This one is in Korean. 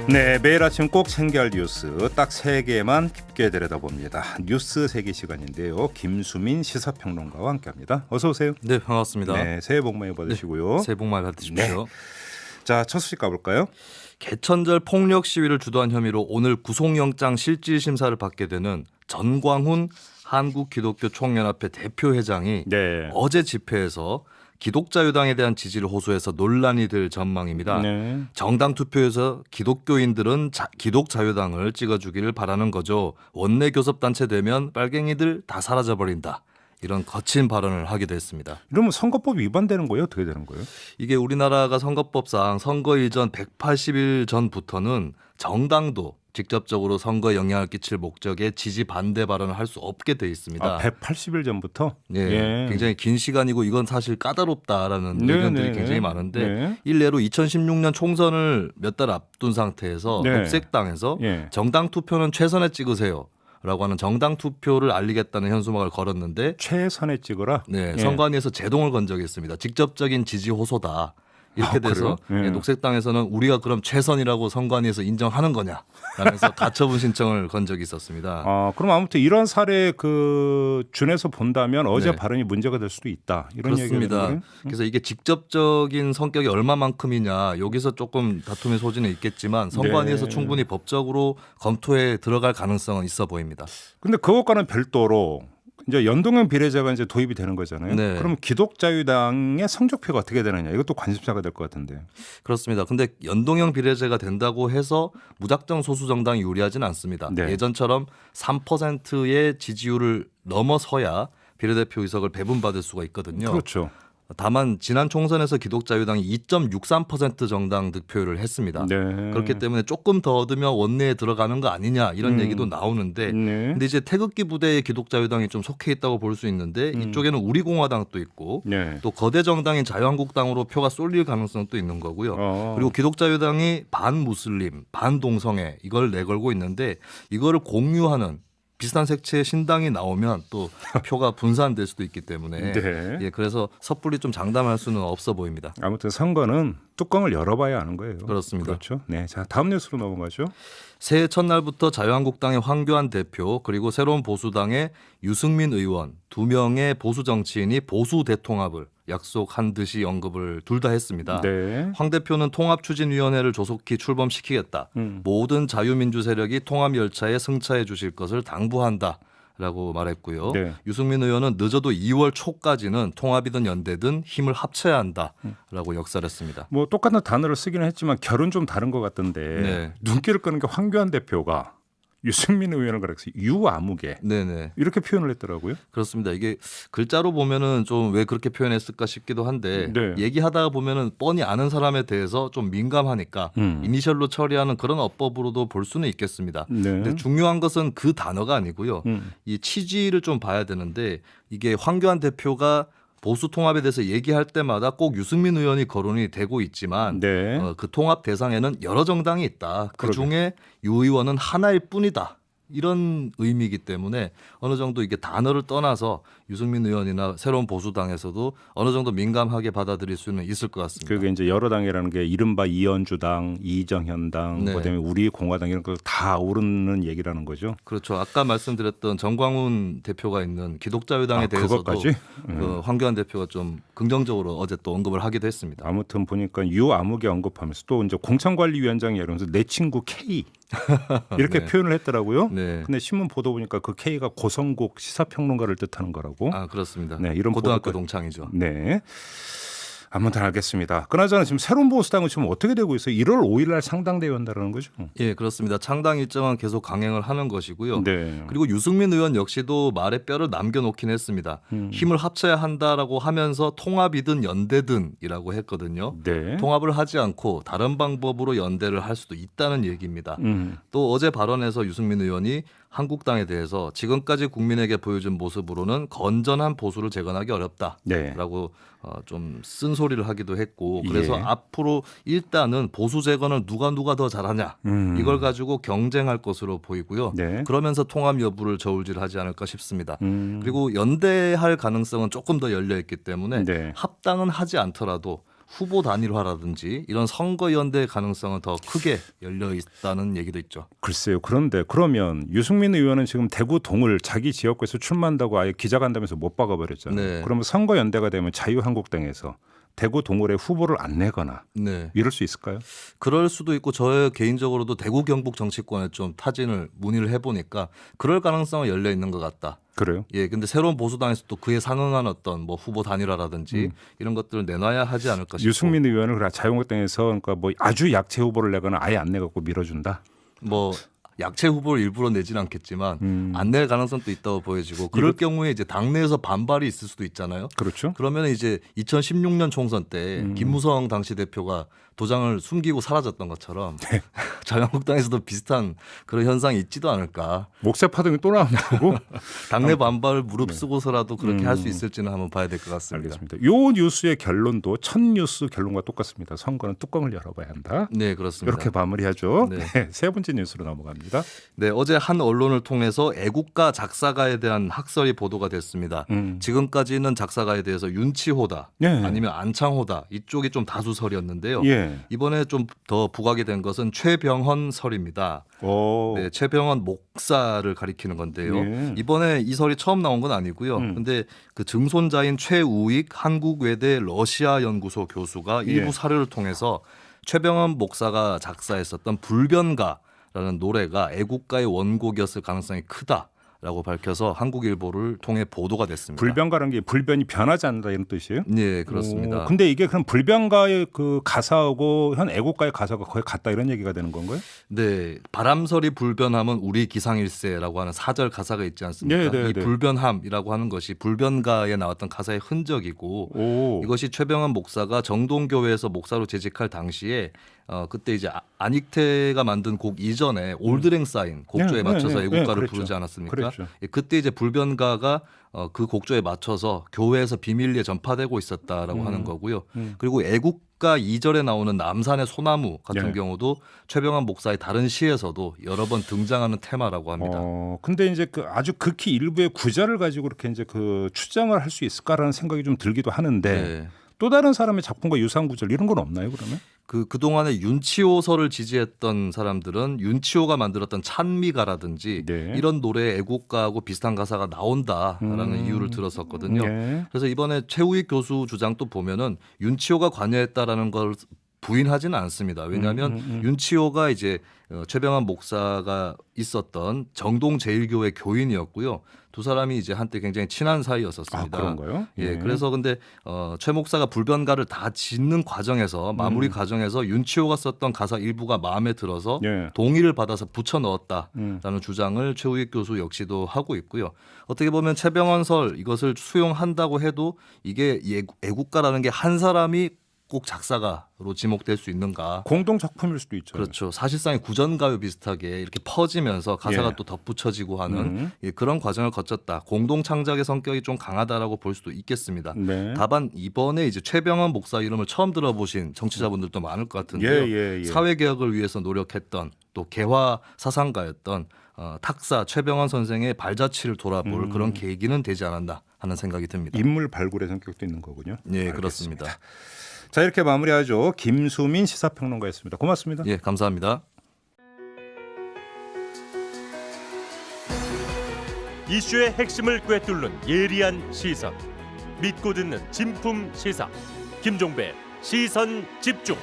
네, 매일 아침 꼭 챙겨야 할 뉴스 딱 3개만 깊게 들여다봅니다. 뉴스 세계 시간인데요. 김수민 시사평론가와 함께합니다. 어서 오세요. 네, 반갑습니다. 네, 새해 복 많이 받으시고요. 네, 새해 복 많이 받으십시오. 네. 자, 첫 소식 가볼까요? 개천절 폭력 시위를 주도한 혐의로 오늘 구속영장 실질 심사를 받게 되는 전광훈 한국기독교총연합회 대표회장이 네. 어제 집회에서 기독자유당에 대한 지지를 호소해서 논란이 될 전망입니다. 네. 정당 투표에서 기독교인들은 기독자유당을 찍어주기를 바라는 거죠. 원내 교섭단체 되면 빨갱이들 다 사라져버린다. 이런 거친 발언을 하기도 했습니다. 이러면 선거법 위반되는 거예요? 어떻게 되는 거예요? 이게 우리나라가 선거법상 선거 이전 180일 전부터는 정당도 직접적으로 선거에 영향을 끼칠 목적의 지지 반대 발언을 할 수 없게 돼 있습니다. 180일 전부터? 예, 굉장히 긴 시간이고 이건 사실 까다롭다라는 네, 의견들이 네, 굉장히 네. 많은데 네. 일례로 2016년 총선을 몇 달 앞둔 상태에서 네. 녹색당에서 예. 정당 투표는 최선에 찍으세요. 라고 하는 정당 투표를 알리겠다는 현수막을 걸었는데 최선에 찍어라? 네, 예. 선관위에서 제동을 건 적이 있습니다. 직접적인 지지 호소다. 이렇게 돼서 그래요? 예. 녹색당에서는 우리가 그럼 최선이라고 선관위에서 인정하는 거냐 라면서 가처분 신청을 건 적이 있었습니다. 그럼 아무튼 이런 사례 준해서 본다면 어제 네. 발언이 문제가 될 수도 있다. 이런 얘기가 되는 그렇습니다. 거예요? 그래서 이게 직접적인 성격이 얼마만큼이냐 여기서 조금 다툼의 소지는 있겠지만 선관위에서 네. 충분히 법적으로 검토에 들어갈 가능성은 있어 보입니다. 근데 그것과는 별도로 이제 연동형 비례제가 이제 도입이 되는 거잖아요. 네. 그럼 기독자유당의 성적표가 어떻게 되느냐 이것도 관심사가 될 것 같은데. 그렇습니다. 근데 연동형 비례제가 된다고 해서 무작정 소수 정당이 유리하지는 않습니다. 네. 예전처럼 3%의 지지율을 넘어서야 비례대표 의석을 배분받을 수가 있거든요. 그렇죠. 다만 지난 총선에서 기독자유당이 2.63% 정당 득표를 했습니다. 네. 그렇기 때문에 조금 더 얻으면 원내에 들어가는 거 아니냐 이런 얘기도 나오는데 네. 근데 이제 태극기 부대에 기독자유당이 좀 속해 있다고 볼 수 있는데 이쪽에는 우리공화당도 있고 네. 또 거대 정당인 자유한국당으로 표가 쏠릴 가능성도 있는 거고요. 그리고 기독자유당이 반무슬림, 반동성애 이걸 내걸고 있는데 이거를 공유하는 비슷한 색채의 신당이 나오면 또 표가 분산될 수도 있기 때문에 네. 예, 그래서 섣불리 좀 장담할 수는 없어 보입니다. 아무튼 선거는 뚜껑을 열어봐야 아는 거예요. 그렇습니다. 그렇죠. 네. 자, 다음 뉴스로 넘어가죠. 새해 첫날부터 자유한국당의 황교안 대표 그리고 새로운 보수당의 유승민 의원 2명의 보수 정치인이 보수 대통합을 약속한 듯이 언급을 둘 다 했습니다. 네. 황 대표는 통합추진위원회를 조속히 출범시키겠다. 모든 자유민주 세력이 통합 열차에 승차해 주실 것을 당부한다라고 말했고요. 네. 유승민 의원은 늦어도 2월 초까지는 통합이든 연대든 힘을 합쳐야 한다라고 역설했습니다. 뭐 똑같은 단어를 쓰기는 했지만 결은 좀 다른 것 같던데 네. 눈길을 끄는 게 황교안 대표가 유승민 의원을 그래서 유아무개 네네. 이렇게 표현을 했더라고요. 그렇습니다. 이게 글자로 보면은 좀 왜 그렇게 표현했을까 싶기도 한데 네. 얘기하다가 보면은 뻔히 아는 사람에 대해서 좀 민감하니까 이니셜로 처리하는 그런 어법으로도 볼 수는 있겠습니다. 네. 근데 중요한 것은 그 단어가 아니고요. 이 취지를 좀 봐야 되는데 이게 황교안 대표가 보수 통합에 대해서 얘기할 때마다 꼭 유승민 의원이 거론이 되고 있지만 네. 그 통합 대상에는 여러 정당이 있다. 그러게. 그중에 유 의원은 하나일 뿐이다. 이런 의미이기 때문에 어느 정도 이게 단어를 떠나서 유승민 의원이나 새로운 보수당에서도 어느 정도 민감하게 받아들일 수는 있을 것 같습니다. 그게 이제 여러 당이라는 게 이른바 이현주당, 이정현당, 네. 그다음에 우리공화당 이런 거 다 오르는 얘기라는 거죠. 그렇죠. 아까 말씀드렸던 정광훈 대표가 있는 기독자유당에 대해서도 그것까지? 그 황교안 대표가 좀 긍정적으로 어제 또 언급을 하기도 했습니다. 아무튼 보니까 유아무개 언급하면서 또 이제 공천관리위원장이 이러면서 내 친구 K 이렇게 네. 표현을 했더라고요. 네. 근데 신문 보도 보니까 그 K가 고성국 시사평론가를 뜻하는 거라고. 아 그렇습니다. 네, 이런 고등학교 보도가- 동창이죠. 네. 아무튼 알겠습니다. 그나저나 지금 새로운 보수당은 지금 어떻게 되고 있어요? 1월 5일 날 상당대회 한다는 거죠? 예, 그렇습니다. 창당 일정은 계속 강행을 하는 것이고요. 네. 그리고 유승민 의원 역시도 말에 뼈를 남겨놓긴 했습니다. 힘을 합쳐야 한다라고 하면서 통합이든 연대든이라고 했거든요. 네. 통합을 하지 않고 다른 방법으로 연대를 할 수도 있다는 얘기입니다. 또 어제 발언에서 유승민 의원이 한국당에 대해서 지금까지 국민에게 보여준 모습으로는 건전한 보수를 재건하기 어렵다라고 좀 쓴소리를 하기도 했고 그래서 예. 앞으로 일단은 보수 재건을 누가 더 잘하냐 이걸 가지고 경쟁할 것으로 보이고요. 네. 그러면서 통합 여부를 저울질하지 않을까 싶습니다. 그리고 연대할 가능성은 조금 더 열려 있기 때문에 네. 합당은 하지 않더라도 후보 단일화라든지 이런 선거 연대 가능성은 더 크게 열려 있다는 얘기도 있죠. 글쎄요. 그런데 그러면 유승민 의원은 지금 대구 동을 자기 지역구에서 출마한다고 아예 기자간담회에서 못 박아버렸잖아요. 네. 그러면 선거 연대가 되면 자유한국당에서 대구 동을에 후보를 안 내거나 네. 이럴 수 있을까요? 그럴 수도 있고 저 개인적으로도 대구 경북 정치권에 좀 타진을 문의를 해보니까 그럴 가능성은 열려 있는 것 같다. 그래요? 예, 근데 새로운 보수당에서 또 그에 상응한 어떤 뭐 후보 단일화라든지 이런 것들을 내놔야 하지 않을까 싶고. 유승민 의원을 그래 자유한국당에서 그러니까 뭐 아주 약체 후보를 내거나 아예 안 내갖고 밀어준다. 뭐 약체 후보를 일부러 내지는 않겠지만 안 낼 가능성도 있다고 보여지고 그럴 경우에 이제 당내에서 반발이 있을 수도 있잖아요. 그렇죠. 그러면 이제 2016년 총선 때 김무성 당시 대표가 도장을 숨기고 사라졌던 것처럼 네. 자유한국당에서도 비슷한 그런 현상이 있지도 않을까. 목세 파동이 또 나온다고? 당내 반발을 무릅쓰고서라도 그렇게 할 수 있을지는 한번 봐야 될 것 같습니다. 알겠습니다. 요 뉴스의 결론도 첫 뉴스 결론과 똑같습니다. 선거는 뚜껑을 열어봐야 한다. 네, 그렇습니다. 이렇게 마무리하죠. 네. 네, 세 번째 뉴스로 넘어갑니다. 네, 어제 한 언론을 통해서 애국가 작사가에 대한 학설이 보도가 됐습니다. 지금까지는 작사가에 대해서 윤치호다 네. 아니면 안창호다 이쪽이 좀 다수설이었는데요. 예. 이번에 좀 더 부각이 된 것은 최병헌 설입니다. 오. 네, 최병헌 목사를 가리키는 건데요. 예. 이번에 이 설이 처음 나온 건 아니고요. 근데 그 증손자인 최우익 한국외대 러시아 연구소 교수가 예. 일부 사료를 통해서 최병헌 목사가 작사했었던 불변가라는 노래가 애국가의 원곡이었을 가능성이 크다라고 밝혀서 한국일보를 통해 보도가 됐습니다. 불변가라는 게 불변이 변하지 않는다 이런 뜻이에요? 네, 그렇습니다. 근데 이게 그럼 불변가의 그 가사하고 현 애국가의 가사가 거의 같다 이런 얘기가 되는 건가요? 네, 바람설이 불변함은 우리 기상일세라고 하는 사절 가사가 있지 않습니까? 네, 네, 이 네. 불변함이라고 하는 것이 불변가에 나왔던 가사의 흔적이고 오. 이것이 최병헌 목사가 정동교회에서 목사로 재직할 당시에 그때 이제 안익태가 만든 곡 이전에 올드랭 사인 곡조에 네, 맞춰서 네, 네, 애국가를 그랬죠. 부르지 않았습니까? 그랬죠. 예, 그때 이제 불변가가 그 곡조에 맞춰서 교회에서 비밀리에 전파되고 있었다라고 하는 거고요. 그리고 애국가 2절에 나오는 남산의 소나무 같은 네. 경우도 최병헌 목사의 다른 시에서도 여러 번 등장하는 테마라고 합니다. 근데 이제 그 아주 극히 일부의 구절을 가지고 이렇게 이제 그 추정을 할 수 있을까라는 생각이 좀 들기도 하는데 네. 또 다른 사람의 작품과 유사한 구절 이런 건 없나요 그러면? 그동안에 윤치호설을 지지했던 사람들은 윤치호가 만들었던 찬미가라든지 네. 이런 노래에 애국가하고 비슷한 가사가 나온다라는 이유를 들었었거든요. 네. 그래서 이번에 최우익 교수 주장도 보면은 윤치호가 관여했다라는 걸 부인하지는 않습니다. 왜냐하면 윤치호가 이제 최병헌 목사가 있었던 정동제일교회 교인이었고요. 두 사람이 이제 한때 굉장히 친한 사이였었습니다. 아, 그런가요? 예, 그래서 근데 최 목사가 불변가를 다 짓는 과정에서 마무리 과정에서 윤치호가 썼던 가사 일부가 마음에 들어서 예. 동의를 받아서 붙여 넣었다라는 주장을 최우익 교수 역시도 하고 있고요. 어떻게 보면 최병헌 설 이것을 수용한다고 해도 이게 애국가라는 게 한 사람이 꼭 작사가로 지목될 수 있는가? 공동 작품일 수도 있죠. 그렇죠. 사실상의 구전가요 비슷하게 이렇게 퍼지면서 가사가 예. 또 덧붙여지고 하는 예, 그런 과정을 거쳤다. 공동 창작의 성격이 좀 강하다라고 볼 수도 있겠습니다. 네. 다만 이번에 이제 최병헌 목사 이름을 처음 들어보신 정치자분들도 많을 것 같은데요. 예. 사회 개혁을 위해서 노력했던 또 개화 사상가였던 탁사 최병헌 선생의 발자취를 돌아볼 그런 계기는 되지 않았나 하는 생각이 듭니다. 인물 발굴의 성격도 있는 거군요. 예, 알겠습니다. 그렇습니다. 자 이렇게 마무리하죠. 김수민 시사평론가였습니다. 고맙습니다. 예, 감사합니다. 이슈의 핵심을 꿰뚫는 예리한 시선, 믿고 듣는 진품 시사 김종배 시선 집중.